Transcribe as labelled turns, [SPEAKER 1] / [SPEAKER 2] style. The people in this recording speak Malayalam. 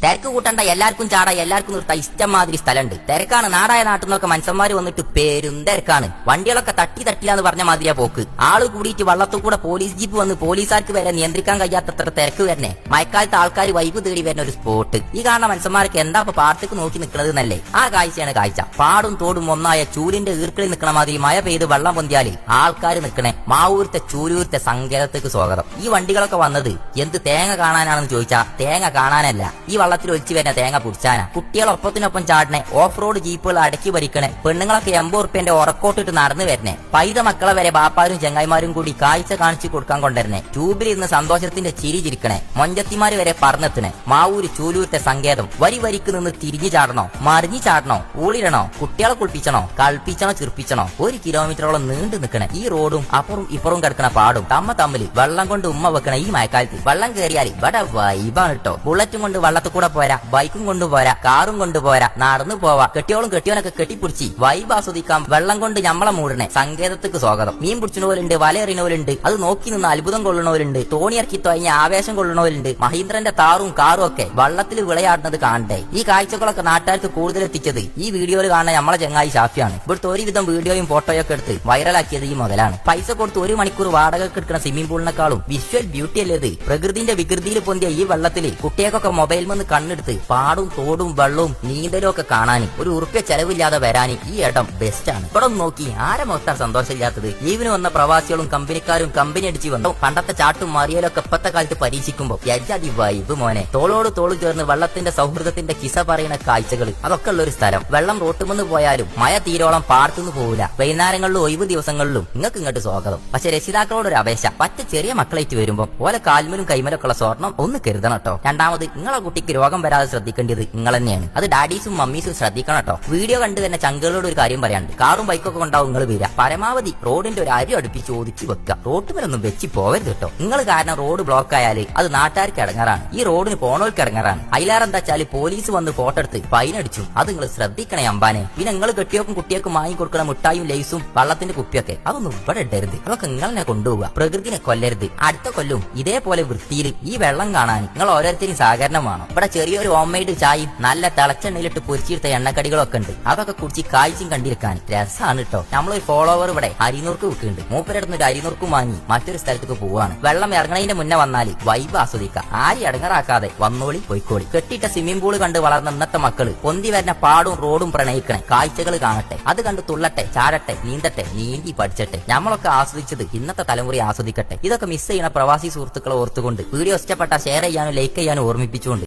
[SPEAKER 1] തിരക്ക് കൂട്ടണ്ട, എല്ലാവർക്കും ചാടാ, എല്ലാവർക്കും നിർത്താം, ഇഷ്ടംമാതിരി സ്ഥലമുണ്ട്. തിരക്കാണ്. നാടായ നാട്ടിൽ നിന്നൊക്കെ മനുഷ്യന്മാര് വന്നിട്ട് പേരും തിരക്കാണ്. വണ്ടികളൊക്കെ തട്ടിലാന്ന് പറഞ്ഞ മാതിരിയാ പോക്ക്. ആള് കൂടിയിട്ട് വള്ളത്തിൽ കൂടെ പോലീസ് ജീപ്പ് വന്ന് പോലീസുകാർക്ക് വരെ നിയന്ത്രിക്കാൻ കഴിയാത്തത്ര തിരക്ക് വരണേ. മഴക്കാലത്ത് ആൾക്കാർ വൈബ് തേടി വരുന്ന ഒരു സ്പോട്ട്. ഈ കാണുന്ന മനുഷ്യന്മാർക്ക് എന്താ ഇപ്പൊ പാടത്തേക്ക് നോക്കി നിൽക്കുന്നത് എന്നല്ലേ? ആ കാഴ്ചയാണ് കാഴ്ച. പാടും തോടും ഒന്നായ ചൂലിന്റെ ഈർക്കളിൽ നിൽക്കണ മാതിരി മഴ പെയ്ത് വെള്ളം പൊന്തിയാല് ആൾക്കാർ നിൽക്കണേ മാവൂരത്തെ ചൂരൂരത്തെ സങ്കേതത്തേക്ക് സ്വാഗതം. ഈ വണ്ടികളൊക്കെ വന്നത് എന്ത് തേങ്ങ കാണാനാണെന്ന് ചോദിച്ചാ തേങ്ങ കാണാനല്ല, ഈ വള്ളത്തിൽ ഒലിച്ചു വരുന്ന തേങ്ങ പിടിച്ചാനാ. കുട്ടികൾ ഒപ്പത്തിനൊപ്പം ചാടണേ, ഓഫ് റോഡ് ജീപ്പുകൾ അടക്കി ഭരിക്കണേ, പെണ്ണുങ്ങളൊക്കെ 80 ഉറുപ്പ്യന്റെ ഉറക്കോട്ടിട്ട് നടന്നു വരണേ, പൈത മക്കളെ വരെ ബാപ്പാരും ചെങ്ങായിമാരും കൂടി കാഴ്ച കാണിച്ചു കൊടുക്കാൻ കൊണ്ടുവരണേ, ട്യൂബിൽ ഇരുന്ന് സന്തോഷത്തിന്റെ ചിരി ചിരിക്കണേ, മൊഞ്ചത്തിമാര് വരെ പറന്നെത്തണേ. മാവൂര് ചൂലൂരത്തെ സങ്കേതം. വരിക്ക് നിന്ന് തിരിഞ്ഞു ചാടണോ, മറിഞ്ഞു ചാടണോ, ഊളിടണോ, കുട്ടികളെ കുളിപ്പിച്ചണോ, കളിപ്പിച്ചണോ, ചിർപ്പിച്ചണോ, 1 കിലോമീറ്ററോളം നീണ്ടു നിൽക്കണേ. ഈ റോഡും അപ്പുറം ഇപ്പുറം കിടക്കണ പാടും തമ്മിൽ വെള്ളം കൊണ്ട് ഉമ്മ വെക്കണ ഈ മഴക്കാലത്ത്. വെള്ളം കയറിയാൽ ഇവിടെ വൈബാണ് കേട്ടോ. ബുള്ളറ്റും കൊണ്ട് വള്ളത്തിൽ കൂടെ പോരാ, ബൈക്കും കൊണ്ടുപോരാ, കാറും കൊണ്ടുപോരാ, നടന്നു പോവാ. കെട്ടിയോനൊക്കെ കെട്ടിപ്പിടിച്ച് വൈബ് ആസ്വദിക്കാം. വെള്ളം കൊണ്ട് ഞമ്മളെ മൂടണേ സങ്കേതത്തേക്ക് സ്വാഗതം. മീൻ പിടിച്ചണോലുണ്ട്, വലയെറിയണോലുണ്ട്, അത് നോക്കി നിന്ന് അത്ഭുതം കൊള്ളണോലുണ്ട്, തോണിയിറക്കി തുഴഞ്ഞ ആവേശം കൊള്ളണോലുണ്ട്. മഹീന്ദ്രന്റെ താറും കാറും ഒക്കെ വള്ളത്തിൽ വിളയാടുന്നത് കാണണ്ടേ. ഈ കാഴ്ചകളൊക്കെ നാട്ടുകാർക്ക് കൂടുതൽ എത്തിച്ചത് ഈ വീഡിയോയിൽ കാണുന്ന നമ്മളെ ചങ്ങായി ഷാഫിയാണ്. ഇവിടുത്തെ ഒരുവിധം വീഡിയോയും ഫോട്ടോയും ഒക്കെ എടുത്ത് വൈറലാക്കിയത് ഈ മുതലാണ്. പൈസ കൊടുത്ത് 1 മണിക്കൂർ വാടകയ്ക്ക് എടുക്കുന്ന സ്വിമ്മിംഗ് പൂളിനെക്കാളും വിഷ്വൽ ബ്യൂട്ടി അല്ലേ ഇത്? പ്രകൃതിന്റെ വികൃതിയിൽ പൊന്തിയ ഈ വെള്ളത്തിൽ കുട്ടികൾക്കൊക്കെ മൊബൈൽ നിന്ന് കണ്ണെടുത്ത് പാടും തോടും വെള്ളവും നീന്തലും ഒക്കെ കാണാൻ 1 ഉറുപ്പ്യ ചെലവില്ലാതെ വരാൻ ഈ ഇടം ബെസ്റ്റ് ആണ്. ഇവിടെ നോക്കി ആരെ മൊത്തം സന്തോഷമില്ലാത്തത്? ലീവിന് വന്ന പ്രവാസികളും കമ്പനിക്കാരും കമ്പനി അടിച്ചു വന്നു. പണ്ടത്തെ ചാട്ടും മറിയലൊക്കെ ഇപ്പത്തെ കാലത്ത് പരീക്ഷിക്കുമ്പോ യജാതി വൈബ് മോനെ. തോളോട് തോള് ചേർന്ന് വെള്ളത്തിന്റെ സൗഹൃദത്തിന്റെ കിസ പറയുന്ന കാഴ്ചകൾ അതൊക്കെ ഉള്ള ഒരു സ്ഥലം. വെള്ളം റോട്ടുമെന്ന് പോയാലും മഴ തീരോളം പാടത്തുനിന്ന് പോവില്ല. വൈകുന്നേരങ്ങളിലും ഒഴിവ് ദിവസങ്ങളിലും നിങ്ങൾക്ക് ഇങ്ങോട്ട് സ്വാഗതം. പക്ഷെ രക്ഷിതാക്കളോട് ഒരു അപേക്ഷ, പറ്റ ചെറിയ മക്കളായിട്ട് വരുമ്പോ ഓലെ കാൽമലും കൈമലൊക്കെ ഉള്ള സ്വർണം ഒന്ന് കരുതണം കേട്ടോ. രണ്ടാമത് നിങ്ങളെ കുട്ടിക്ക് രോഗം വരാതെ ശ്രദ്ധിക്കേണ്ടത് നിങ്ങൾ തന്നെയാണ്. അത് ഡാഡീസും മമ്മീസും ശ്രദ്ധിക്കണം കേട്ടോ. വീഡിയോ കണ്ട് തന്നെ ചങ്കുകളോട് ഒരു കാര്യം പറയാനുണ്ട്. കാറും ബൈക്കൊക്കെ ഉണ്ടാവും നിങ്ങൾ വരിക, പരമാവധി റോഡിന്റെ ഒരു അരി അടുപ്പിച്ച് ഒതുക്കി വെക്കുക. റോട്ടുമേലൊന്നും വെച്ച് പോകരുത് കേട്ടോ. നിങ്ങൾ കാരണം റോഡ് ബ്ലോക്ക് ആയാല് അത് നാട്ടുകാർക്ക് ഇടങ്ങാറാണ്, ഈ റോഡിന് പോണവർക്ക് ഇടങ്ങാറാണ്. അതിലാറെന്താ വെച്ചാല് പോലീസ് വന്ന് ഫോട്ടോ എടുത്ത് ഫൈൻ അടിച്ചു. അത് നിങ്ങൾ ശ്രദ്ധിക്കണേ അമ്പാനെ. പിന്നെ നിങ്ങൾ കെട്ടിയോക്കും കുട്ടികൾക്കും വാങ്ങി കൊടുക്കണ മിഠായും ലേസും വള്ളത്തിന്റെ കുപ്പിയൊക്കെ അതൊന്നും ഇവിടെ ഇടരുത്. അതൊക്കെ നിങ്ങൾ തന്നെ കൊണ്ടുപോവുക. പ്രകൃതിനെ കൊല്ലരുത്. അടുത്ത കൊല്ലും ഇതേപോലെ വൃത്തിയിൽ ഈ വെള്ളം കാണാൻ നിങ്ങൾ ഓരോരുത്തരും സഹകരണം വേണം. ഇവിടെ ചെറിയൊരു ഹോം മെയ്ഡ് ചായയും നല്ല തിളച്ചെണ്ണയിലിട്ട് പൊരിച്ചെടുത്ത എണ്ണക്കടികളൊക്കെ ഉണ്ട്. അതൊക്കെ കുടിച്ച് കാഴ്ചയും കണ്ടിരിക്കാൻ രസമാണ് കേട്ടോ. നമ്മളൊരു ഫോളോവർ ഇവിടെ അരിനൂർക്ക് വിൽക്കുന്നുണ്ട്. മൂപ്പരടുത്ത് ഒരു അരിനൂർക്കും വാങ്ങി മറ്റൊരു സ്ഥലത്തേക്ക് പോവാണ്. വെള്ളം ഇറങ്ങണതിന്റെ മുന്നേ വന്നാൽ വൈബ് ആസ്വദിക്കാം. ആരും ഇടങ്ങറാക്കാതെ വന്നോളി പോയിക്കോളി. കെട്ടിയിട്ട സ്വിമ്മിംഗ് പൂള് കണ്ട് വളർന്ന ഇന്നത്തെ മക്കള് പൊന്തി വരുന്ന പാടും റോഡും പ്രണയിക്കണേ, കാഴ്ചകൾ കാണട്ടെ, അത് കണ്ട് തുള്ളട്ടെ, ചാടട്ടെ, നീന്തട്ടെ, നീന്തി പഠിച്ചട്ടെ. നമ്മളൊക്കെ ആസ്വദിച്ചത് ഇന്നത്തെ തലമുറ ആസ്വദിക്കട്ടെ. ഇതൊക്കെ മിസ് ചെയ്യുന്ന പ്രവാസി സുഹൃത്തുക്കളെ ഓർത്തുകൊണ്ട് വീഡിയോ ഇഷ്ടപ്പെട്ട ഷെയർ ചെയ്യാനും ലൈക്ക് ചെയ്യാനും ഓർമ്മിപ്പിച്ചുകൊണ്ട്